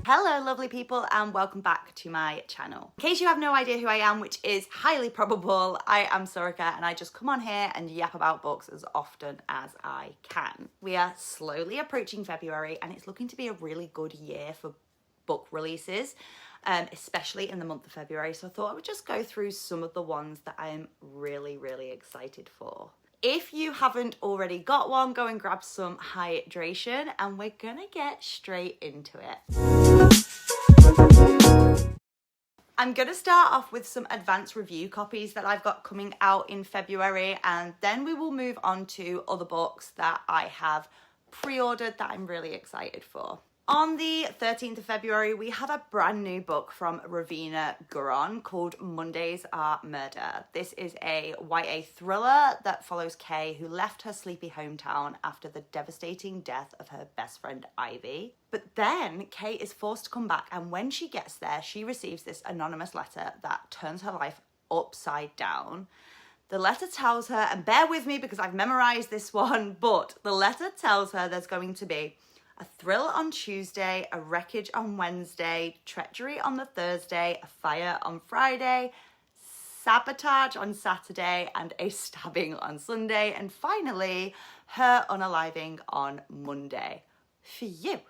Hello lovely people and welcome back to my channel. In case you have no idea who I am, which is highly probable, I am Suraka and I just come on here and yap about books as often as I can. We are slowly approaching February and it's looking to be a really good year for book releases, especially in the month of February. So I thought I would just go through some of the ones that I am really excited for. If you haven't already got one, go and grab some hydration and we're gonna get straight into it. I'm gonna start off with some advanced review copies that I've got coming out in February, and then we will move on to other books that I have pre-ordered that I'm really excited for. On the 13th of February, we have a brand new book from Ravina Guron called Mondays Are Murder. This is a YA thriller that follows Kay, who left her sleepy hometown after the devastating death of her best friend Ivy. But then Kay is forced to come back, and when she gets there, she receives this anonymous letter that turns her life upside down. The letter tells her, and bear with me because I've memorized this one, but the letter tells her there's going to be a thrill on Tuesday, a wreckage on Wednesday, treachery on the Thursday, a fire on Friday, sabotage on Saturday, and a stabbing on Sunday, and finally, her unaliving on Monday. Phew.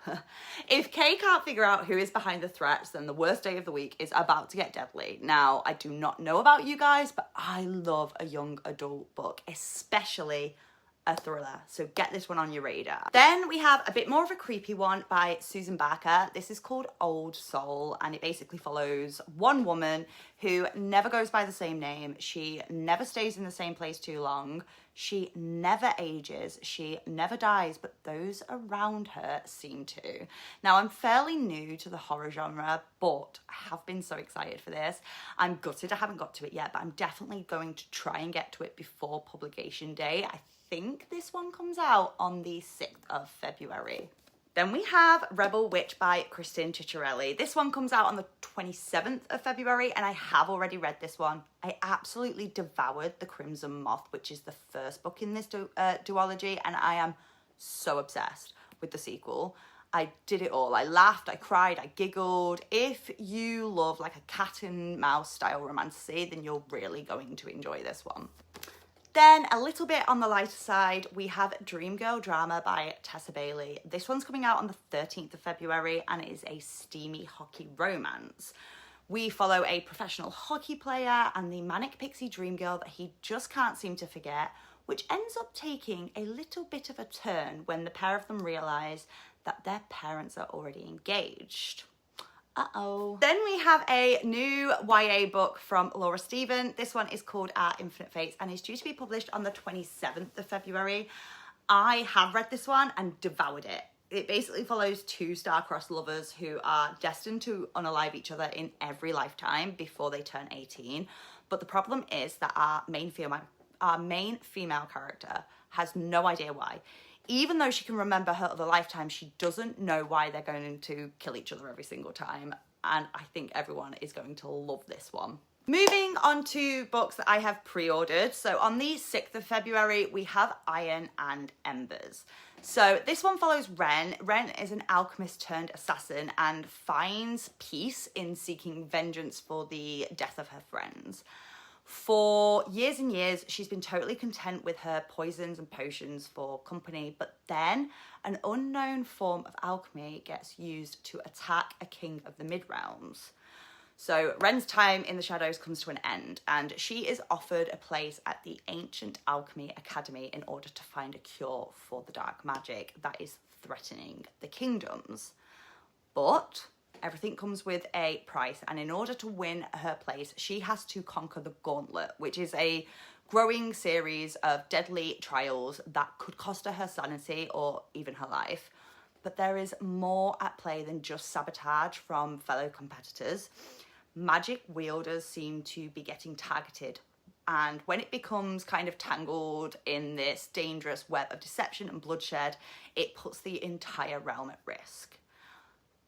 If Kay can't figure out who is behind the threats, then the worst day of the week is about to get deadly. Now, I do not know about you guys, but I love a young adult book, especially a thriller, so get this one on your radar. Then we have a bit more of a creepy one by Susan Barker. This is called Old Soul, and it basically follows one woman who never goes by the same name. She never stays in the same place too long. She never ages. She never dies, but those around her seem to. Now, I'm fairly new to the horror genre, but I have been so excited for this. I'm gutted I haven't got to it yet, but I'm definitely going to try and get to it before publication day. I think this one comes out on the 6th of February. Then we have Rebel Witch by Kristin Ciccarelli. This one comes out on the 27th of February, and I have already read this one. I absolutely devoured The Crimson Moth, which is the first book in this duology, and I am so obsessed with the sequel. I did it all. I laughed, I cried, I giggled. If you love like a cat and mouse style romantasy, then you're really going to enjoy this one. Then, a little bit on the lighter side, we have Dream Girl Drama by Tessa Bailey. This one's coming out on the 13th of February and it is a steamy hockey romance. We follow a professional hockey player and the manic pixie dream girl that he just can't seem to forget, which ends up taking a little bit of a turn when the pair of them realise that their parents are already engaged. Uh-oh. Then we have a new YA book from Laura Stephen. This one is called Our Infinite Fates and is due to be published on the 27th of February. I have read this one and devoured it. It basically follows two star-crossed lovers who are destined to unalive each other in every lifetime before they turn 18. But the problem is that our main female character has no idea why. Even though she can remember her other lifetime, she doesn't know why they're going to kill each other every single time. And I think everyone is going to love this one. Moving on to books that I have pre-ordered. So on the 6th of February, we have Iron and Embers. So this one follows Ren. Ren is an alchemist turned assassin and finds peace in seeking vengeance for the death of her friends. For years and years, she's been totally content with her poisons and potions for company, but then an unknown form of alchemy gets used to attack a king of the Mid-Realms. So Ren's time in the shadows comes to an end, and she is offered a place at the Ancient Alchemy Academy in order to find a cure for the dark magic that is threatening the kingdoms. But everything comes with a price, and in order to win her place, she has to conquer the Gauntlet, which is a growing series of deadly trials that could cost her her sanity or even her life. But there is more at play than just sabotage from fellow competitors. Magic wielders seem to be getting targeted, and when it becomes kind of tangled in this dangerous web of deception and bloodshed, it puts the entire realm at risk.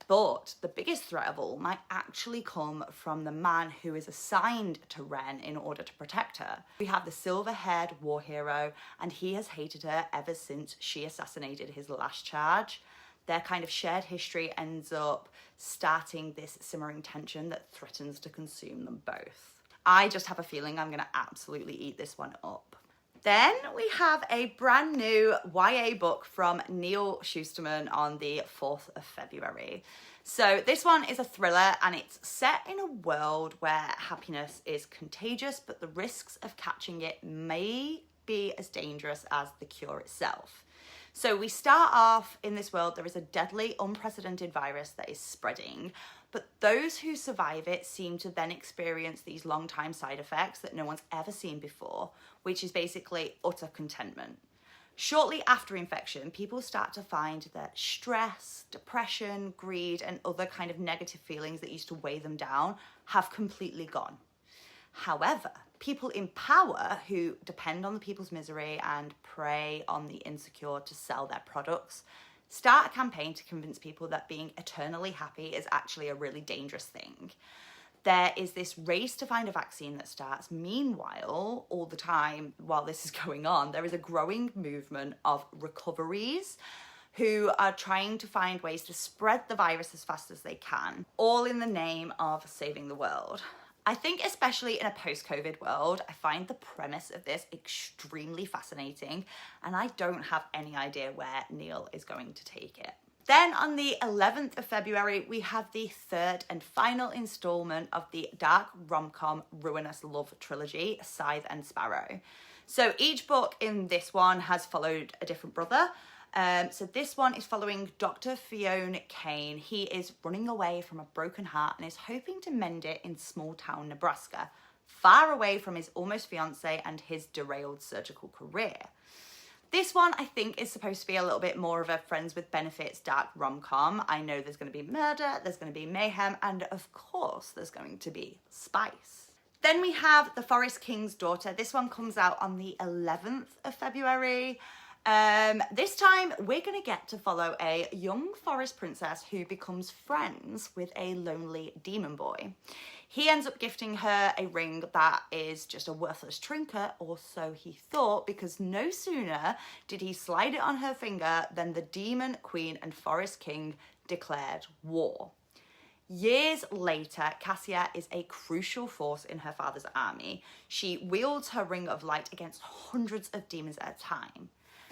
But the biggest threat of all might actually come from the man who is assigned to Ren in order to protect her. We have the silver-haired war hero, and he has hated her ever since she assassinated his last charge. their kind of shared history ends up starting this simmering tension that threatens to consume them both. I just have a feeling I'm going to absolutely eat this one up. Then we have a brand new YA book from Neil Shusterman on the 4th of February. So this one is a thriller, and it's set in a world where happiness is contagious, but the risks of catching it may be as dangerous as the cure itself. So we start off in this world, there is a deadly, unprecedented virus that is spreading, but those who survive it seem to then experience these long-time side effects that no one's ever seen before, which is basically utter contentment. Shortly after infection, people start to find that stress, depression, greed, and other kind of negative feelings that used to weigh them down have completely gone. However, people in power who depend on the people's misery and prey on the insecure to sell their products start a campaign to convince people that being eternally happy is actually a really dangerous thing. There is this race to find a vaccine that starts. Meanwhile, all the time while this is going on, there is a growing movement of recoveries who are trying to find ways to spread the virus as fast as they can, all in the name of saving the world. I think especially in a post-COVID world, I find the premise of this extremely fascinating, and I don't have any idea where Neil is going to take it. Then on the 11th of February, we have the third and final installment of the dark rom-com ruinous love trilogy, Scythe and Sparrow. So each book in this one has followed a different brother. So this one is following Dr. Fiona Kane. He is running away from a broken heart and is hoping to mend it in small town Nebraska, far away from his almost fiance and his derailed surgical career. This one, I think, is supposed to be a little bit more of a friends with benefits dark rom-com. I know there's going to be murder, there's going to be mayhem, and of course there's going to be spice. Then we have The Forest King's Daughter. This one comes out on the 11th of February. This time we're going to get to follow a young forest princess who becomes friends with a lonely demon boy. He ends up gifting her a ring that is just a worthless trinket, or so he thought, because no sooner did he slide it on her finger than the demon queen and forest king declared war. Years later, Cassia is a crucial force in her father's army. She wields her ring of light against hundreds of demons at a time.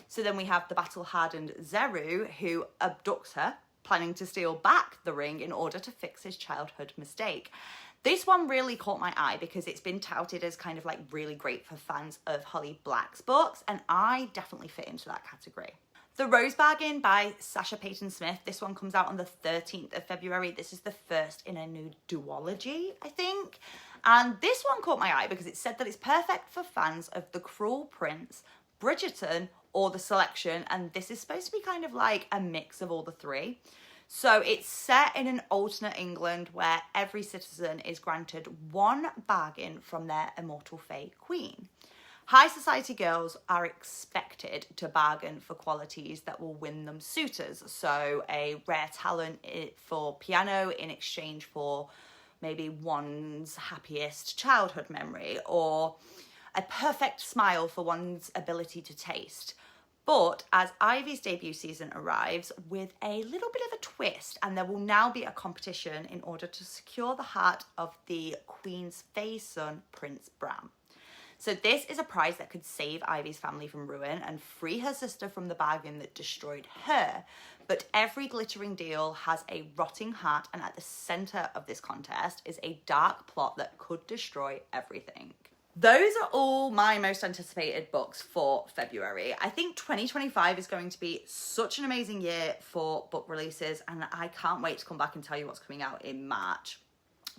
So then we have the battle-hardened Zeru, who abducts her, planning to steal back the ring in order to fix his childhood mistake. This one really caught my eye because it's been touted as kind of like really great for fans of Holly Black's books, and I definitely fit into that category. The Rose Bargain by Sasha Payton Smith. This one comes out on the 13th of February. This is the first in a new duology, I think. And this one caught my eye because it said that it's perfect for fans of The Cruel Prince, Bridgerton, or The Selection, and this is supposed to be kind of like a mix of all the three. So it's set in an alternate England where every citizen is granted one bargain from their immortal fae queen. High society girls are expected to bargain for qualities that will win them suitors. So a rare talent for piano in exchange for maybe one's happiest childhood memory, or a perfect smile for one's ability to taste. But as Ivy's debut season arrives with a little bit of a twist, and there will now be a competition in order to secure the heart of the Queen's fae son, Prince Bram. So this is a prize that could save Ivy's family from ruin and free her sister from the bargain that destroyed her. But every glittering deal has a rotting heart, and at the centre of this contest is a dark plot that could destroy everything. Those are all my most anticipated books for February. I think 2025 is going to be such an amazing year for book releases, and I can't wait to come back and tell you what's coming out in March.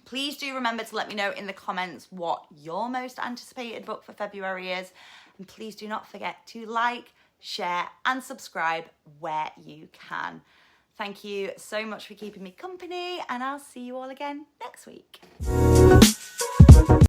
Please do remember to let me know in the comments what your most anticipated book for February is, and please do not forget to like, share and subscribe where you can. Thank you so much for keeping me company, and I'll see you all again next week.